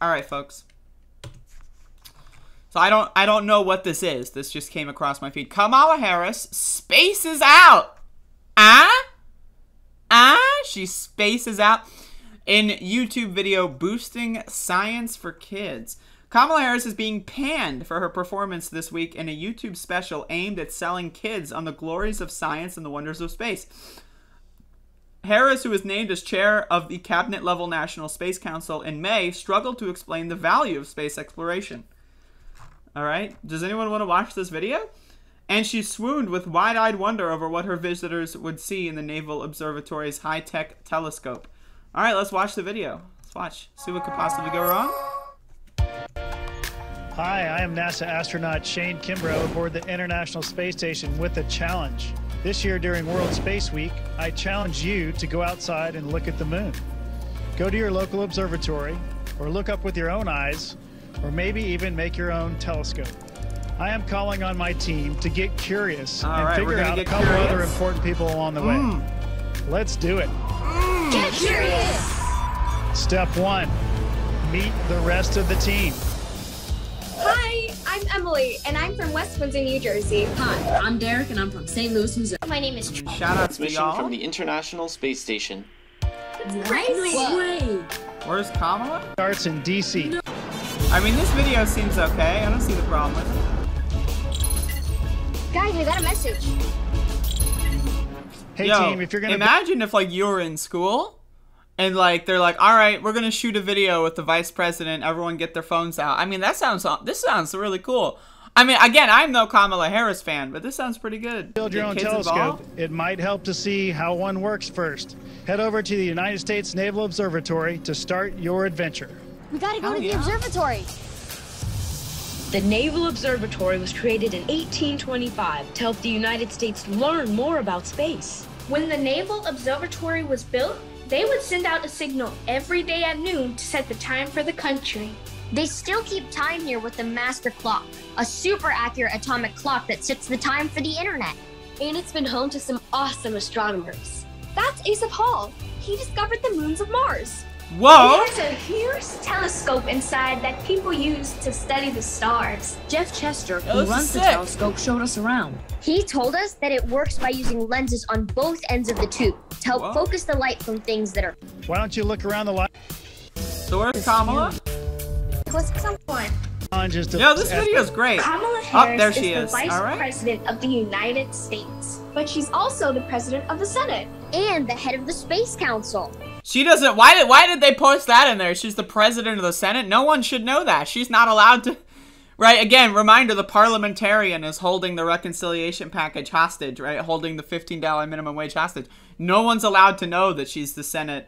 All right, folks. So I don't know what this is. This just came across my feed. Kamala Harris spaces out. She spaces out in YouTube video boosting science for kids. Kamala Harris is being panned for her performance this week in a YouTube special aimed at selling kids on the glories of science and the wonders of space. Harris, who was named as chair of the cabinet-level National Space Council in May, struggled to explain the value of space exploration. All right, does anyone want to watch this video? And she swooned with wide-eyed wonder over what her visitors would see in the Naval Observatory's high-tech telescope. All right, let's watch the video. Let's watch. See what could possibly go wrong. Hi, I am NASA astronaut Shane Kimbrough aboard the International Space Station with a challenge. This year during World Space Week, I challenge you to go outside and look at the moon. Go to your local observatory, or look up with your own eyes, or maybe even make your own telescope. I am calling on my team to get curious and figure out a couple other important people along the way. Let's do it. Get curious! Step 1, meet the rest of the team. Hi, I'm Emily, and I'm from West Windsor, New Jersey. Hi, I'm Derek, and I'm from St. Louis, Missouri. My name is Shout out to Mission y'all. from the International Space Station. That's crazy. Where's Kamala? Starts in DC. No. I mean, this video seems okay. I don't see the problem with it. Guys, I got a message. Hey Yo, team, if you're gonna imagine if like you were in school and like they're like, all right, we're gonna shoot a video with the vice president. Everyone get their phones out. I mean, this sounds really cool. I mean, again, I'm no Kamala Harris fan, but this sounds pretty good. build your own telescope, it might help to see how one works first. Head over to the United States Naval Observatory to start your adventure. We gotta go to the observatory. The Naval Observatory was created in 1825 to help the United States learn more about space. When the Naval Observatory was built, they would send out a signal every day at noon to set the time for the country. They still keep time here with the master clock, a super accurate atomic clock that sets the time for the internet. And it's been home to some awesome astronomers. That's Asa Paul. He discovered the moons of Mars. Whoa! There's a huge telescope inside that people use to study the stars. Jeff Chester, Yo, who this runs is the sick. telescope, showed us around. He told us that it works by using lenses on both ends of the tube to help focus the light from things that are. Why don't you look around the light? So where's Kamala? What's someone? Yo, this video's great. Kamala Harris there she is is. the Vice All right. President of the United States, but she's also the President of the Senate. And the head of the Space Council. She doesn't. Why did they post that in there? She's the president of the Senate. No one should know that. She's not allowed to. Right. Again, reminder: the parliamentarian is holding the reconciliation package hostage. Right, holding the $15 minimum wage hostage. No one's allowed to know that she's the Senate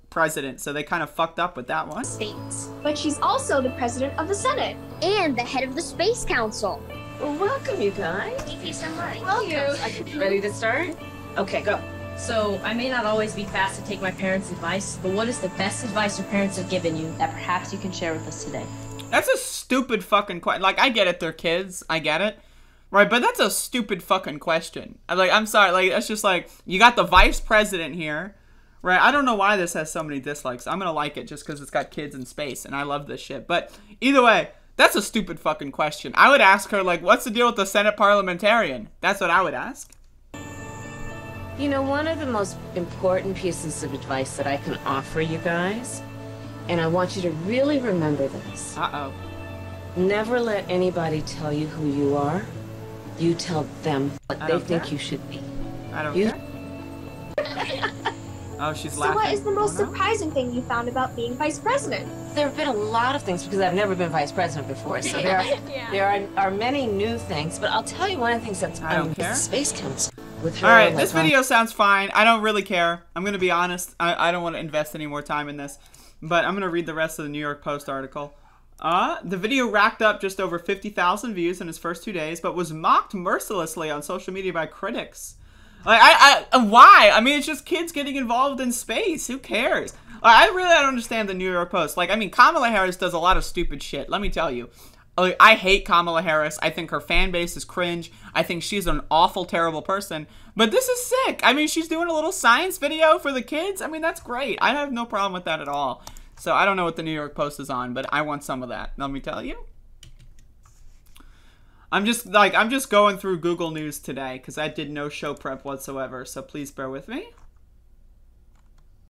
president. So they kind of fucked up with that one. States, but she's also the President of the Senate. And the head of the Space Council. Well, welcome, you guys. Thank you so much. Welcome. Ready to start? Okay, go. So, I may not always be fast to take my parents' advice, but what is the best advice your parents have given you that perhaps you can share with us today? That's a stupid fucking question. Like, I get it, they're kids. I get it. Right, but that's a stupid fucking question. I'm sorry, like, that's just like, you got the vice president here. Right, I don't know why this has so many dislikes. I'm gonna like it just because it's got kids in space, and I love this shit. But either way, that's a stupid fucking question. I would ask her, like, what's the deal with the Senate parliamentarian? That's what I would ask. You know, one of the most important pieces of advice that I can offer you guys, and I want you to really remember this. Uh-oh. Never let anybody tell you who you are. You tell them what they think you should be. I don't care. Oh, she's laughing. So what is the most surprising thing you found about being Vice President? There have been a lot of things because I've never been vice president before, so there are many new things. But I'll tell you one of the things that's I don't care. the Space Council. With her, Alright, this video sounds fine. I don't really care. I'm gonna be honest. I don't want to invest any more time in this. But I'm gonna read the rest of the New York Post article. The video racked up just over 50,000 views in its first 2 days, but was mocked mercilessly on social media by critics. Like, why? I mean, it's just kids getting involved in space. Who cares? I really don't understand the New York Post. Like, I mean, Kamala Harris does a lot of stupid shit. Let me tell you. Like, I hate Kamala Harris. I think her fan base is cringe. I think she's an awful, terrible person. But this is sick. I mean, she's doing a little science video for the kids. I mean, that's great. I have no problem with that at all. So I don't know what the New York Post is on, but I want some of that. Let me tell you. I'm just going through Google News today because I did no show prep whatsoever, so please bear with me.